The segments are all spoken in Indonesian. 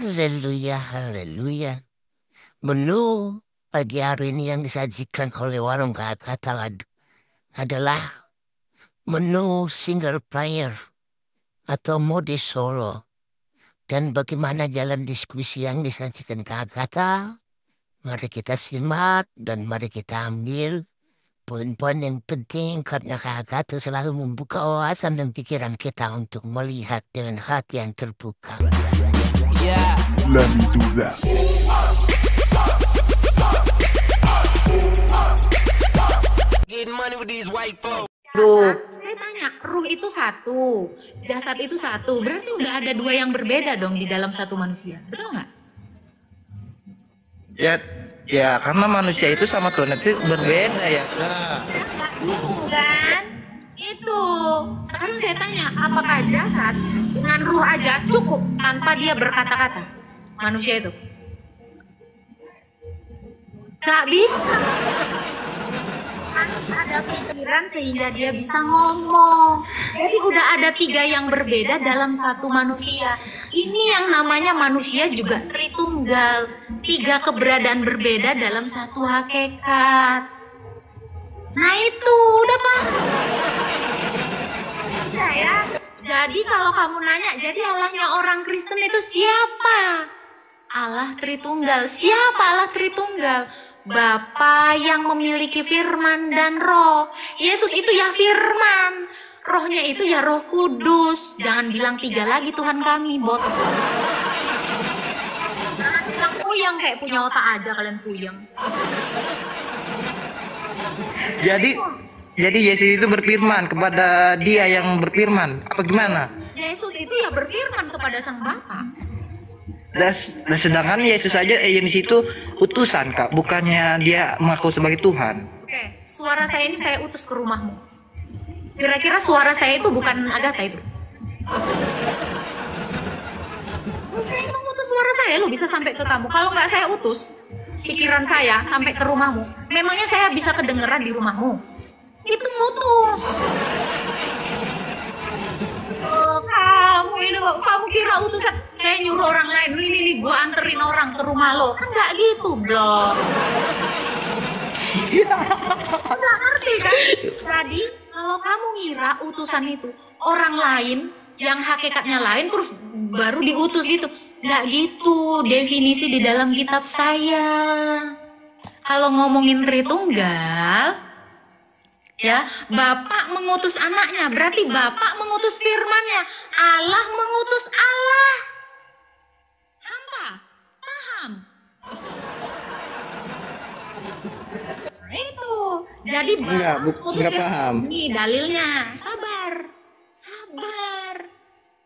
Haleluya, haleluya. Menu pagi hari ini yang disajikan oleh warung kakak adalah menu single player atau mode solo. Dan bagaimana jalan diskusi yang disajikan kakak? Mari kita simak dan mari kita ambil poin-poin yang penting karena kakak itu selalu membuka wawasan dan pikiran kita untuk melihat dengan hati yang terbuka. Yeah. Let me do that. Getting money with these white folks. Saya tanya, ruh itu satu, jasad itu satu, berarti udah ada dua yang berbeda dong di dalam satu manusia, betul nggak? Ya, karena manusia itu sama Tuhan itu berbeda ya. Nggak gitu kan? Itu. Sekarang saya tanya, apakah jasad dengan ruh aja cukup tanpa dia berkata-kata? Manusia itu nggak bisa. Harus ada pikiran sehingga dia bisa ngomong. Jadi udah ada tiga yang berbeda dalam satu manusia. Ini yang namanya manusia juga Tritunggal. Tiga keberadaan berbeda dalam satu hakikat. Nah itu udah Pak. Udah ya. Jadi kalau kamu nanya, jadi Allahnya orang Kristen itu siapa? Allah Tritunggal. Siapa Allah Tritunggal? Bapa yang memiliki firman dan roh. Yesus itu ya firman. Rohnya itu ya Roh Kudus. Jangan bilang tiga lagi Tuhan kami, bot. Jangan bilang puyeng, kayak punya otak aja kalian puyeng. Jadi Yesus itu berfirman kepada dia yang berfirman. Apa gimana? Yesus itu ya berfirman kepada Sang Bapa. Dan sedangkan Yesus aja yang di situ utusan Kak, bukannya dia mengaku sebagai Tuhan. Oke, suara saya ini saya utus ke rumahmu. Kira-kira suara saya itu bukan Agatha itu? Saya mengutus suara saya lo bisa sampai ke kamu. Kalau nggak saya utus pikiran saya sampai ke rumahmu, memangnya saya bisa kedengeran di rumahmu? Itu ngutus. Kamu kira utusan saya nyuruh orang lain nih gua anterin orang ke rumah lo, kan nggak gitu blok. Nggak ngerti kan? Jadi kalau kamu ngira utusan itu orang lain yang hakikatnya lain terus baru diutus gitu, nggak gitu definisi di dalam kitab saya. Kalau ngomongin Tritunggal, ya, Bapak mengutus anaknya, berarti Bapak mengutus firmannya. Allah mengutus Allah. Hampa, paham? Nah, itu. Jadi Bapak mengutus enggak paham. Nih dalilnya, sabar.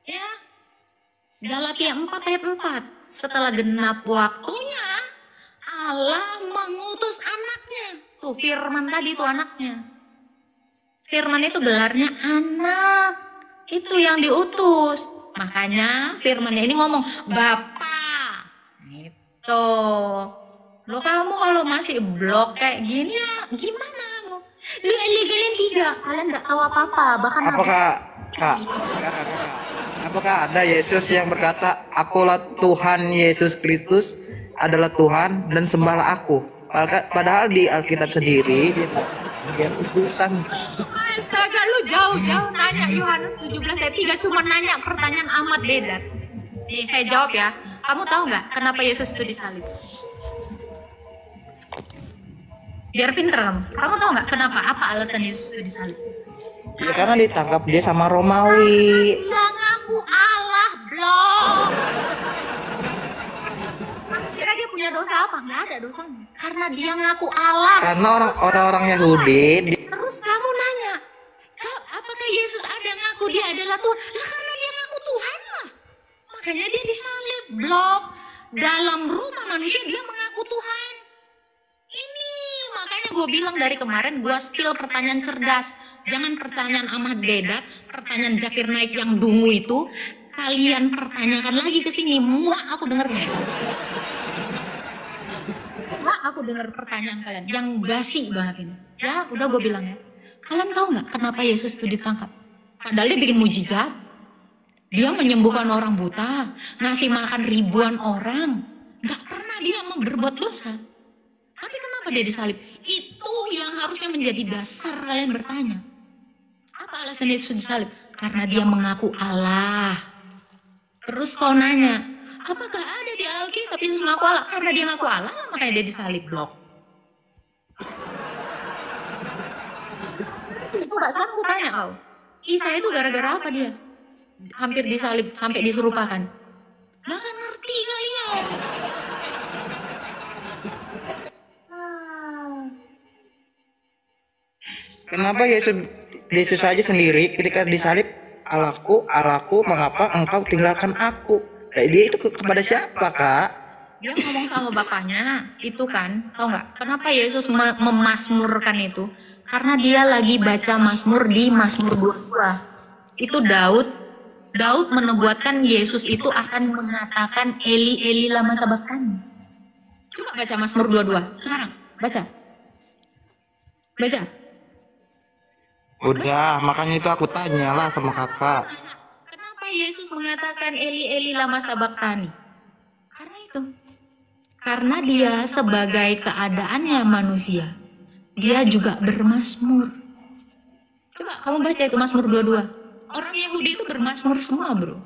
Ya. Galatia 4 ayat 4. Setelah genap waktunya, Allah mengutus anaknya. Tuh firman tadi tuh anaknya. Firman itu gelarnya anak, itu yang diutus. Makanya firmannya ini ngomong Bapa. Gitu. Lo kamu kalau masih blok kayak gini ya gimana kamu? Lu kalian tiga, kalian nggak tahu apa-apa. Bahkan Apakah ada Yesus yang berkata, "Akulah Tuhan Yesus Kristus adalah Tuhan dan sembahlah aku." Padahal di Alkitab sendiri dia utusan. Astaga, lu jauh-jauh nanya Yohanes 17 ayat 3 cuma nanya pertanyaan amat beda. Nih saya jawab ya. Kamu tahu nggak kenapa Yesus itu disalib? Biar pinter kamu. Kamu tahu nggak kenapa? Apa alasan Yesus itu disalib? Ya karena ditangkap dia sama Romawi. Dia ngaku Allah, blok. Kamu kira dia punya dosa apa? Nggak ada dosanya. Karena dia ngaku Allah. Karena orang-orang Yahudi Terus kamu nanya, apakah Yesus ada ngaku dia adalah Tuhan? Lah karena dia ngaku Tuhan lah. Makanya dia disalib, blok. Dalam rumah manusia dia mengaku Tuhan. Ini makanya gue bilang dari kemarin gue spill pertanyaan cerdas. Jangan pertanyaan Ahmad Dedat, pertanyaan Zakir Naik yang dungu itu. Kalian pertanyakan lagi ke sini. Muak aku dengernya. Aku dengar pertanyaan kalian yang basi banget ini. Ya, udah gue bilang ya. Kalian tahu nggak kenapa Yesus itu ditangkap? Padahal dia bikin mujizat, Dia menyembuhkan orang buta, ngasih makan ribuan orang. Nggak pernah dia mau berbuat dosa. Tapi kenapa dia disalib? Itu yang harusnya menjadi dasar kalian bertanya. Apa alasan Yesus disalib? Karena dia mengaku Allah. Terus kau nanya, apakah ada di Alkitab Yesus ngaku Allah? Karena dia ngaku Allah, makanya dia disalib. Blok. Coba sekarang aku tanya kau, Isa itu gara-gara apa dia? Hampir disalib sampai diserupakan. Gak akan ngerti kalian. Kenapa Yesus saja sendiri ketika disalib, Allahku, mengapa engkau tinggalkan aku? Nah, dia itu kepada siapa, Kak? Dia ngomong sama bapaknya, itu kan, tau nggak? Kenapa Yesus memasmurkan itu? Karena dia lagi baca Mazmur di Mazmur 22. Itu Daud menubuatkan Yesus itu akan mengatakan Eli Eli lama sabachthani. Coba baca Mazmur 22 sekarang, baca. Udah, makanya itu aku tanyalah sama kakak. Kenapa Yesus mengatakan Eli Eli lama sabachthani? Karena itu. Karena dia sebagai keadaannya manusia, dia juga bermazmur. Coba kamu baca itu Mazmur 22. Orang Yahudi itu bermazmur semua, bro.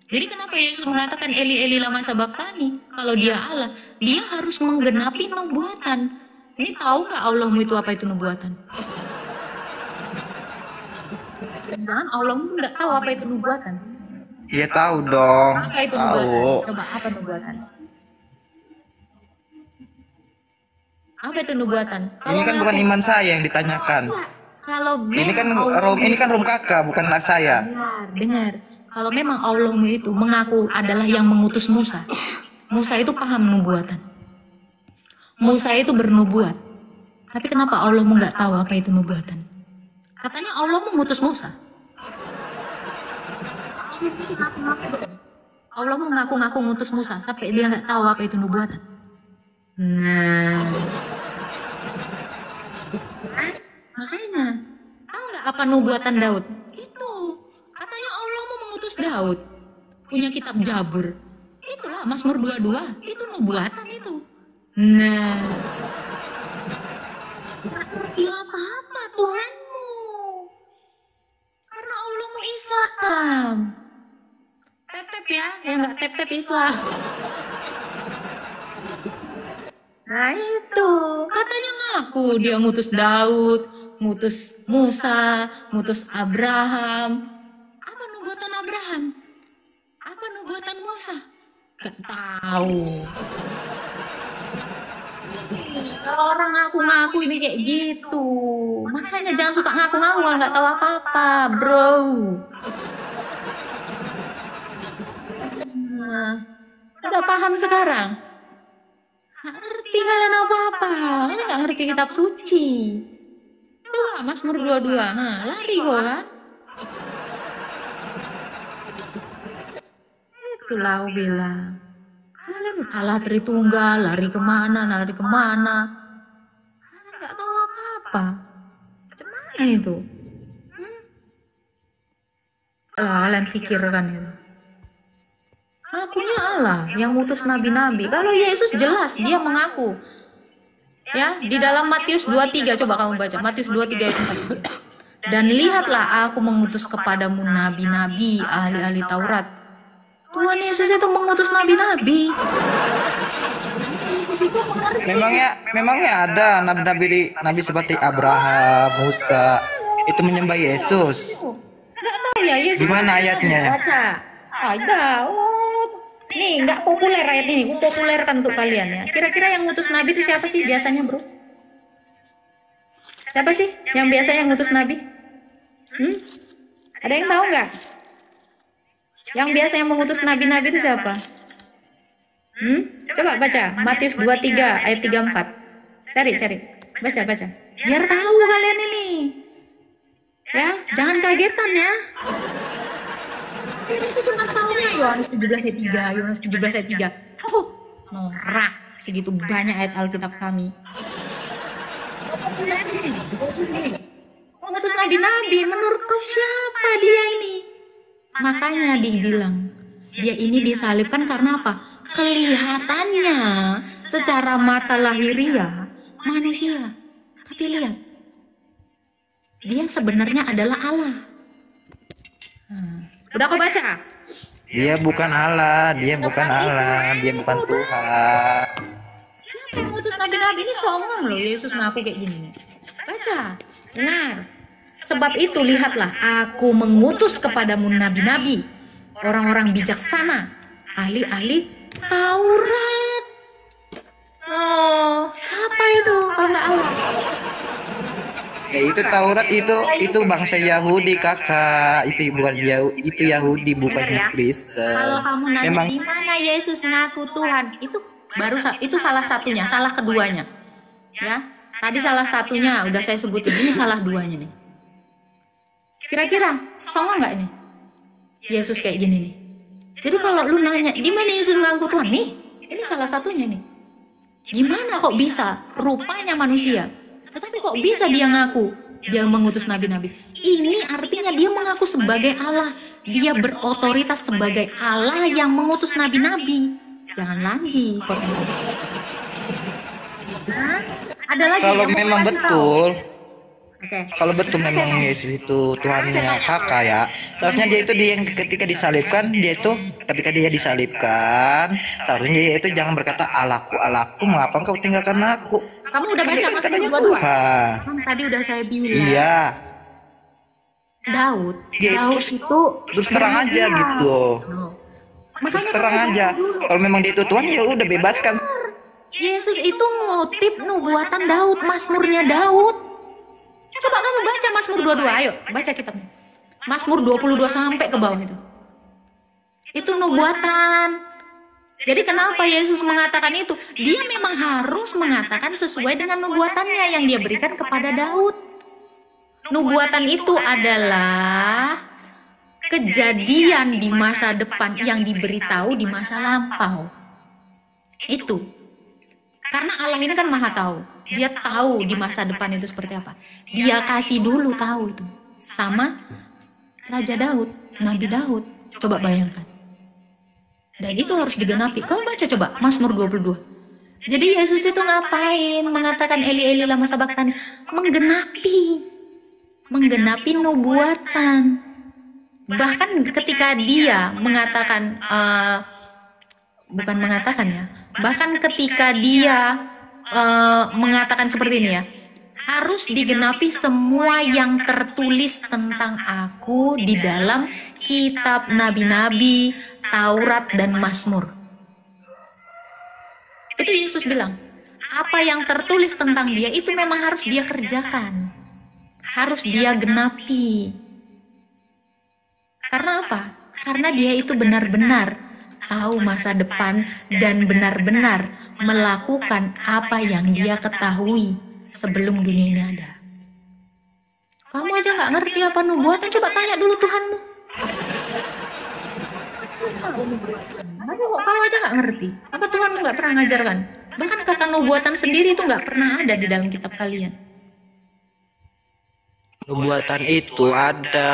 Jadi kenapa Yesus mengatakan Eli Eli lama sabachthani? Kalau dia Allah, dia harus menggenapi nubuatan. Ini tahu nggak Allahmu itu apa itu nubuatan? Jangan Allahmu nggak tahu apa itu nubuatan. Iya tahu dong. Apa itu nubuatan? Coba apa nubuatan? Apa itu nubuatan? Ini kan bukan iman saya yang ditanyakan. Kalau Ini kan rum kakak, bukanlah saya. Dengar. Kalau memang Allahmu itu mengaku adalah yang mengutus Musa. Musa itu paham nubuatan. Musa itu bernubuat. Tapi kenapa Allahmu nggak tahu apa itu nubuatan? Katanya Allah mengutus Musa. Allah mengaku-ngaku ngutus Musa sampai dia nggak tahu apa itu nubuatan. Nah, makanya tahu nggak apa nubuatan Daud? Itu katanya Allah mau mengutus Daud punya kitab Jabur. Itulah Mazmur 22, itu nubuatan itu. Nah, nggak ngerti apa-apa Tuhanmu. Karena Allahmu Islam. Tep-tep ya, yang nggak tep-tep Islam. Nah itu, katanya ngaku dia ngutus Daud, ngutus Musa, ngutus Abraham. Apa nubuatan Abraham? Apa nubuatan Musa? Gak tahu. Kalau orang ngaku-ngaku ini kayak gitu, makanya jangan suka ngaku-ngaku kalau nggak tahu apa-apa, bro. Nah, udah paham sekarang? Nggak ngerti kalian apa-apa, kalian nggak ngerti kitab suci. Coba Mazmur 22, lari kok kan? Itulah aku bilang. Kalian Allah Tritunggal, lari kemana? Kalian nggak tahu apa-apa. Gimana itu? Lah kalian pikirkan itu. Akunya Allah yang ngutus nabi-nabi. Kalau Yesus jelas dia mengaku. Ya, di dalam Matius 23 coba kamu baca. Matius 23 ayat 4. Dan lihatlah aku mengutus kepadamu nabi-nabi, ahli-ahli Taurat. Tuhan Yesus itu mengutus nabi-nabi. Yesus itu mengerti. Memangnya ada nabi seperti Abraham, Musa itu menyembah Yesus. Enggak tahu ya Yesus. Gimana ayatnya? Baca. Ada. Nih, nggak populer ayat ini. Aku populerkan untuk kalian ya. Kira-kira yang ngutus nabi itu siapa sih biasanya, bro? Siapa sih yang biasanya ngutus nabi? Ada yang tahu nggak? Yang biasanya mengutus nabi-nabi itu siapa? Coba baca Matius 23 ayat 34. Cari. Baca. Biar tahu kalian ini. Ya, jangan kagetan ya. Itu cuma tahunya Yohanes 17 ayat 3, Yohanes 17 ayat 3. Norak, segitu banyak ayat Alkitab kami. Yesus ini mengutus nabi-nabi, menurut kau siapa dia ini? Makanya dibilang dia ini disalibkan karena apa? Kelihatannya secara mata lahiriah manusia. Tapi lihat, dia sebenarnya adalah Allah. Udah kau baca? Dia bukan Allah, dia bukan Allah, dia bukan Tuhan. Siapa yang ngutus nabi-nabi? Ini songong loh Yesus ngaku kayak gini nih. Baca, dengar. Sebab itu lihatlah, aku mengutus kepadamu nabi-nabi, orang-orang bijaksana, ahli-ahli Taurat. Oh, siapa itu kalau nggak Allah? Ya itu Taurat itu bangsa Yahudi kakak, itu bukan itu Yahudi bukan Dengar ya, Kristen. kalau kamu nanya Memang di mana Yesus ngaku Tuhan, itu salah satunya, salah keduanya. Ya, tadi salah satunya udah saya sebutin, ini salah duanya nih. Kira-kira sama nggak nih Yesus kayak gini nih? Jadi kalau lu nanya di mana Yesus ngaku Tuhan nih, ini salah satunya nih. Gimana kok bisa? Rupanya manusia, tetapi kok bisa dia ngaku dia mengutus nabi-nabi? Ini artinya dia mengaku sebagai Allah. Dia berotoritas sebagai Allah yang mengutus nabi-nabi. Jangan lagi kok. Hah? Ada lagi kalau yang mau memang kasih tahu? betul, Oke. kalau betul memang Yesus itu Tuhannya kakak ya, seharusnya dia itu ketika disalibkan, ketika dia disalibkan, seharusnya dia itu jangan berkata Allahku, mengapa engkau tinggalkan aku? Kamu udah baca Dia Mazmur katanya 22? Tuhan. Kan tadi udah saya bilang. Iya, Daud Dia itu terus terang aja manusia. gitu. Oh. Terus Makanya terang kamu aja. baca dulu. Kalau memang dia itu Tuhan ya udah bebaskan. Yesus itu ngutip nubuatan Daud, Mazmurnya Daud. Coba kamu baca Mazmur 22, ayo baca kitabnya. Mazmur 22 sampai ke bawah itu. Itu nubuatan. Jadi kenapa Yesus mengatakan itu? Dia memang harus mengatakan sesuai dengan nubuatannya yang dia berikan kepada Daud. Nubuatan itu adalah kejadian di masa depan yang diberitahu di masa lampau. Itu. Karena Allah ini kan maha tahu. Dia tahu di masa depan itu seperti apa. Dia kasih dulu tahu itu. Sama Raja Daud, Nabi Daud. Coba bayangkan. Dan itu harus digenapi. Kamu baca coba Mazmur 22. Jadi Yesus itu ngapain? Mengatakan Eli Eli lama sabachthani. Menggenapi nubuatan. Bahkan ketika dia mengatakan bukan mengatakan ya, bahkan ketika dia mengatakan seperti ini ya, harus digenapi semua yang tertulis tentang aku di dalam kitab nabi-nabi, Taurat dan Mazmur. Itu Yesus bilang, apa yang tertulis tentang dia itu memang harus dia kerjakan, harus dia genapi. Karena apa? Karena dia itu benar-benar tahu masa depan dan benar-benar melakukan apa yang dia ketahui sebelum dunia ini ada. Kamu aja nggak ngerti apa nubuatan, coba tanya dulu Tuhanmu. Tapi kok kau aja nggak ngerti? Apa Tuhanmu nggak pernah ngajarkan? Bahkan kata nubuatan sendiri itu nggak pernah ada di dalam kitab kalian. Nubuatan itu ada.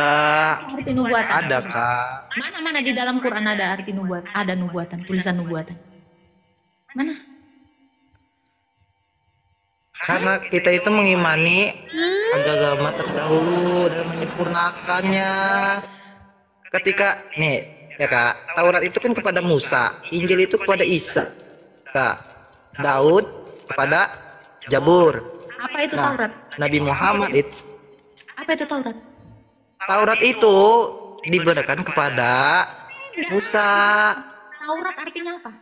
Arti nubuatan. Ada kak. Mana di dalam Quran ada arti nubuatan? Ada nubuatan, tulisan nubuatan. Mana? Karena kita itu mengimani agama terdahulu dan menyempurnakannya. Ketika nih ya kak, Taurat itu kan kepada Musa, Injil itu kepada Isa, kak. Daud kepada Jabur. Apa itu Nah, Taurat? Nabi Muhammad itu. Apa itu Taurat? Taurat itu diberikan kepada Musa. Taurat artinya apa?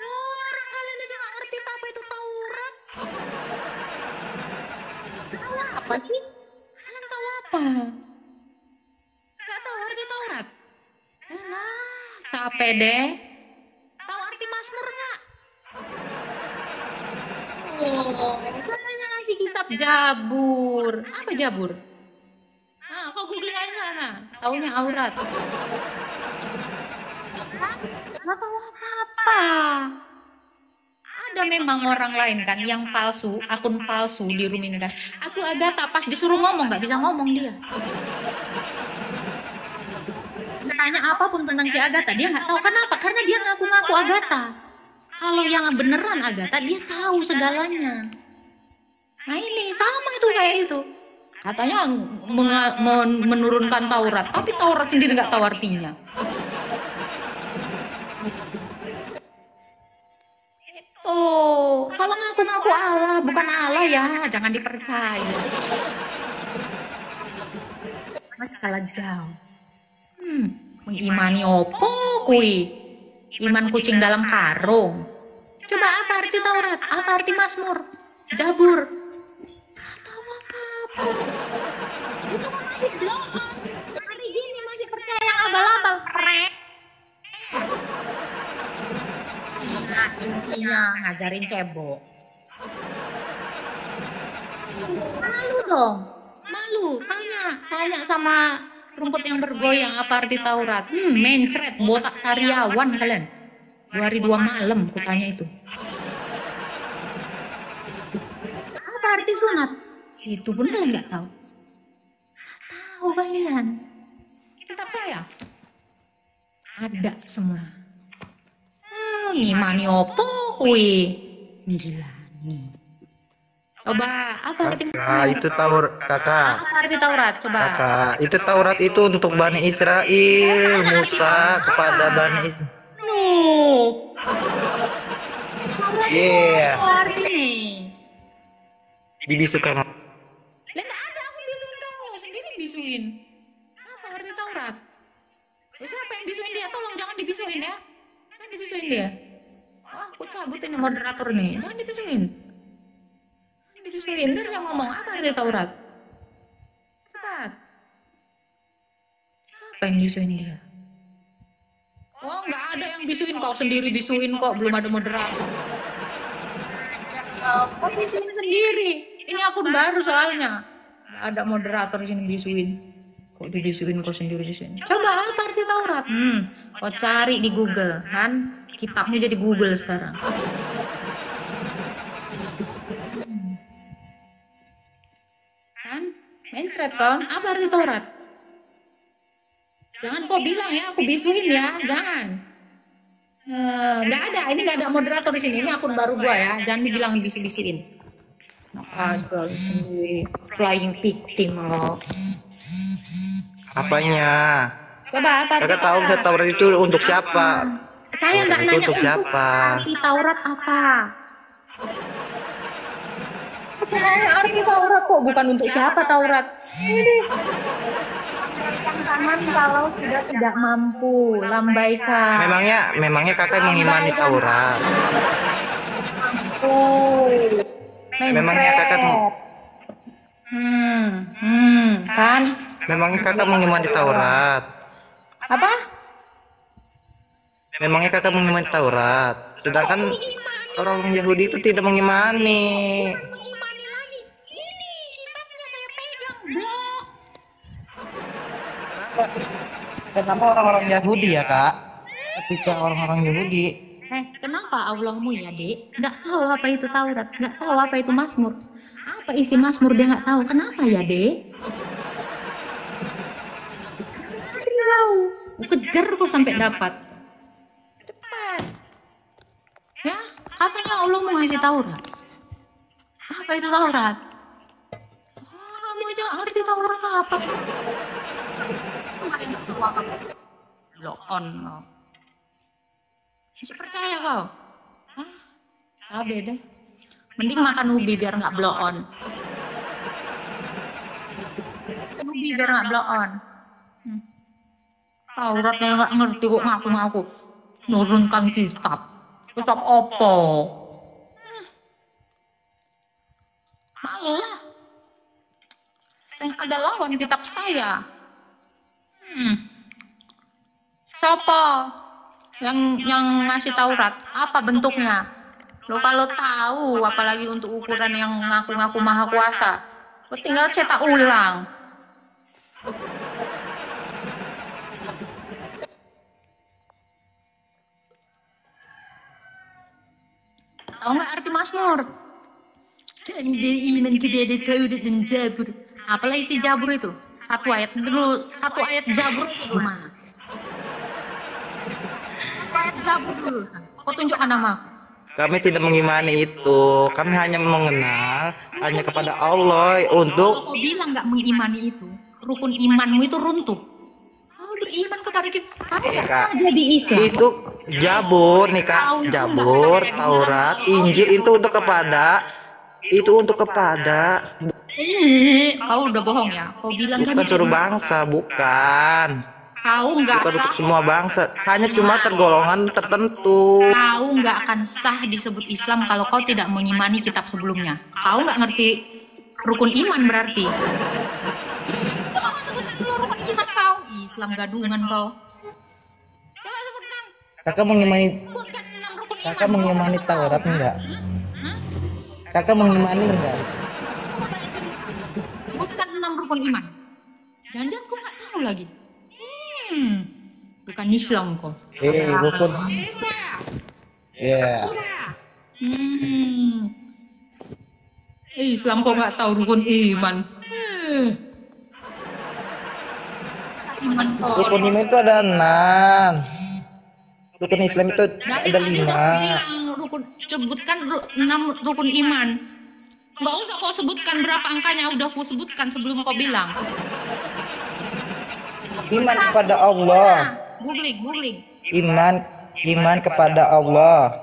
Orang kalian aja nggak ngerti apa itu Taurat. Tahu apa sih? Kalian tahu apa? Nggak tahu arti Taurat? Capek deh. Tahu arti Mazmur nggak? Oh, katanya ngasih kitab Jabur. Apa Jabur? Nah, kok googling aja sana. Taunya aurat. Nggak tahu apa-apa. ada memang orang lain kan yang palsu, akun palsu di room ini kan. Aku Agatha, pas disuruh ngomong nggak bisa ngomong dia. Tanya apapun tentang si Agatha, dia nggak tahu. Kenapa? Karena dia ngaku-ngaku Agatha. Kalau yang beneran Agatha, dia tahu segalanya. Nah ini sama itu kayak itu. Katanya menurunkan Taurat, tapi Taurat sendiri nggak tahu artinya. Itu kalau ngaku-ngaku Allah bukan Allah ya, jangan dipercaya. Masih kalah jauh. Mengimani opo kui? Iman kucing dalam karung. Coba apa arti Taurat? Apa arti Mazmur? Jabur? Tahu apa-apa. Itu masih blow on. Hari ini masih percaya yang abal-abal. Iya, intinya ngajarin cebok. Malu dong. Malu. Tanya sama rumput yang bergoyang apa arti Taurat. Mencret botak sariawan kalian. 2 hari 2 malam kutanya itu. Apa arti sunat? Itu pun kalian nggak tahu. Tahu kalian. Kita percaya. Ada semua. Ngimani opo kui? Gilani. Coba apa arti Kakak, itu Taurat, kakak. Apa arti Taurat? Coba. Kakak, itu Taurat itu untuk Bani Israel, Musa kepada Bani Israel. Iya. Apa arti ini? Dibisukan. Lah nggak ada, aku bisuin kamu sendiri bisuin. Apa arti Taurat? Siapa yang bisuin dia? Tolong jangan dibisuin ya. Jangan dibisuin dia. Wah, aku cabut ini moderator nih. Jangan dibisuin. Dibisuin, biar dia ngomong apa arti Taurat. Cepat. Siapa yang bisuin dia? Oh, nggak ada yang bisuin, kau sendiri bisuin kok, belum ada moderator. Kau bisuin sendiri. Ini akun baru soalnya. Nggak ada moderator di sini bisuin. Kok dibisuin kau sendiri bisuin? Coba apa arti Taurat? Kau cari di Google kan? Kitabnya jadi Google sekarang. Kan? Mencret kan? Apa arti Taurat? Jangan kau bilang ya, aku bisuin ya, jangan. Nggak ada, ini nggak ada moderator di sini. Ini akun baru gua ya, jangan dibilang bisu-bisuin. Ada flying victim loh. Apanya? Coba apa? Kakak tahu nggak Taurat itu untuk siapa? Saya nggak Itu nanya untuk siapa? arti Taurat apa. Arti Taurat kok bukan untuk siapa Taurat? Tangan kalau sudah tidak mampu, lambaikan. Memangnya kakak mengimani Taurat? Memangnya kakak Kan? Memangnya kakak mengimani Taurat? Apa? Memangnya kakak mengimani Taurat? Sedangkan orang Yahudi itu tidak mengimani. Mengimani lagi. Ini kitabnya saya pegang, blok. Kenapa orang-orang Yahudi ya kak? Ketika orang-orang Yahudi, Kenapa Allahmu ya dek? Nggak tahu apa itu Taurat, nggak tahu apa itu Mazmur. Apa isi Mazmur dia nggak tahu. Kenapa ya dek? Tahu. Kejar kok sampai dapat. Cepat. Ya, katanya Allah mau ngasih Taurat. Apa itu Taurat? Oh, kamu aja nggak ngerti Taurat apa? Blow on kau. Masih percaya kau? Hah? Cabe deh. Mending makan ubi biar nggak blow on. Ubi biar nggak blow on. Tauratnya nggak ngerti kok ngaku-ngaku. Nurunkan kitab. Kitab opo? Malah. Saya ada lawan kitab saya. Siapa yang ngasih Taurat? Apa bentuknya? Lo kalau tahu, apalagi untuk ukuran yang ngaku-ngaku maha kuasa, lo tinggal cetak ulang. Tahu nggak arti Mazmur? Kami beriman kepada Taurat dan Zabur. Apalah isi Zabur itu? Satu ayat dulu, satu ayat Zabur itu di mana? Satu ayat Zabur dulu. Kau tunjukkan nama. Kami tidak mengimani itu. Kami hanya mengenal hanya kepada Allah untuk Kalau kau bilang nggak mengimani itu, rukun imanmu itu runtuh. Kau beriman kepada kita, kau nggak Kak, sah jadi Islam. itu Jabur nih Kak. Jabur, Taurat, Injil itu untuk kepada Kau udah bohong ya? Kau bilang kan bukan seluruh bangsa, bukan. kau nggak Bukan sah. untuk semua bangsa, hanya cuma tergolongan tertentu. Kau nggak akan sah disebut Islam kalau kau tidak mengimani kitab sebelumnya. Kau nggak ngerti rukun iman berarti. Coba kau sebutkan dulu rukun iman kau. Islam gadungan kau. Coba sebutkan. Kakak mengimani Sebutkan 6 rukun iman. Kakak mengimani Taurat enggak? Kakak mengimani enggak? Sebutkan 6 rukun iman. Jangan-jangan kau nggak tahu lagi. Bukan Islam kau. Rukun. Ya. Islam kok nggak tahu rukun iman. Iman kok. Rukun iman itu ada 6. Rukun Islam itu Dari ada tadi 5. udah bilang sebutkan 6 rukun iman. Nggak usah kau sebutkan berapa angkanya, udah kau sebutkan sebelum kau bilang. Iman kepada Allah. Googling. Iman kepada Allah.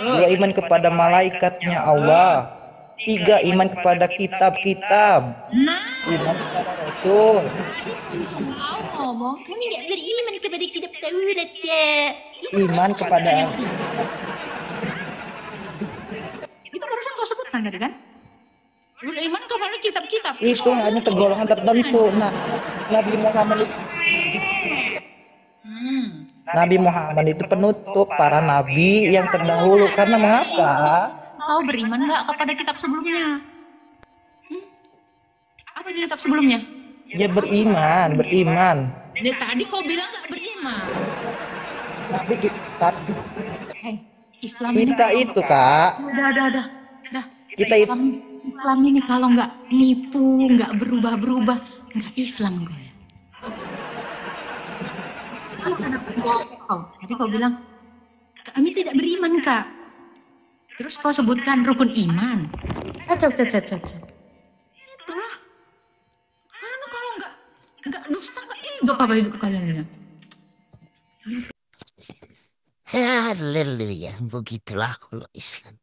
2 iman kepada malaikatnya Allah. 3 iman kepada kitab-kitab. Nah, Iman kepada Rasul. kau ngomong, kami nggak beriman kepada kitab Taurat ya. Iman kepada Itu barusan kau sebutkan tadi kan? Beriman kepada kitab-kitab. itu hanya tergolongan tertentu. Nah, Nabi Muhammad itu penutup para nabi yang terdahulu. Karena mengapa? Kau beriman nggak kepada kitab sebelumnya? Apa di kitab sebelumnya? Dia beriman. Dari tadi kau bilang nggak beriman. Tapi Hei, Islam ini kita itu Kak, dah. kita itu Islam ini kalau nggak nipu, nggak berubah-berubah, nggak Islam kau ya. Tadi kau bilang kami tidak beriman kak. Terus kau sebutkan rukun iman. Itulah. Karena kalau nggak dusta nggak hidup apa hidup kalian ini. Haleluya, begitulah kalau Islam.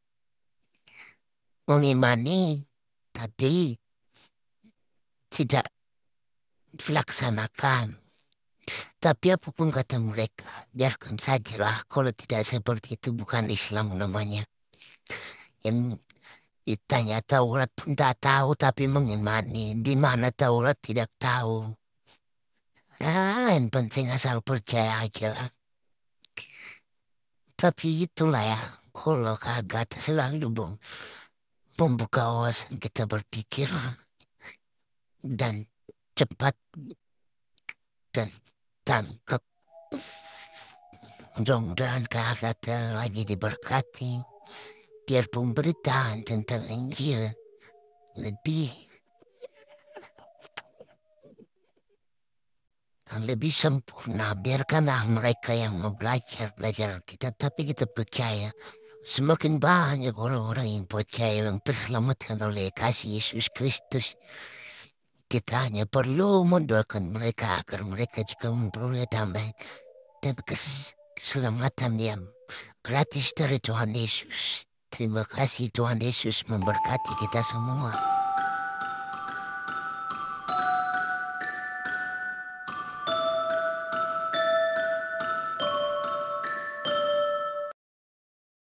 Mengimani tapi tidak dilaksanakan. Tapi apapun kata mereka, biarkan sajalah. Kalau tidak seperti itu bukan Islam namanya. Yang ditanya Taurat pun tak tahu tapi mengimani. Di mana Taurat tidak tahu. Yang penting asal percaya aja lah. Tapi itulah ya, kalau kagak selalu membuka wawasan kita berpikir dan cepat dan tangkap. Mudah-mudahan kagak lagi diberkati, biar pemberitaan tentang Injil lebih sempurna. Biarkanlah mereka yang mau belajar Alkitab, tapi kita percaya semakin banyak orang-orang yang percaya yang terselamatkan oleh kasih Yesus Kristus. Kita hanya perlu mendoakan mereka agar mereka juga memperoleh tambahan dan keselamatan yang gratis dari Tuhan Yesus. Terima kasih, Tuhan Yesus memberkati kita semua.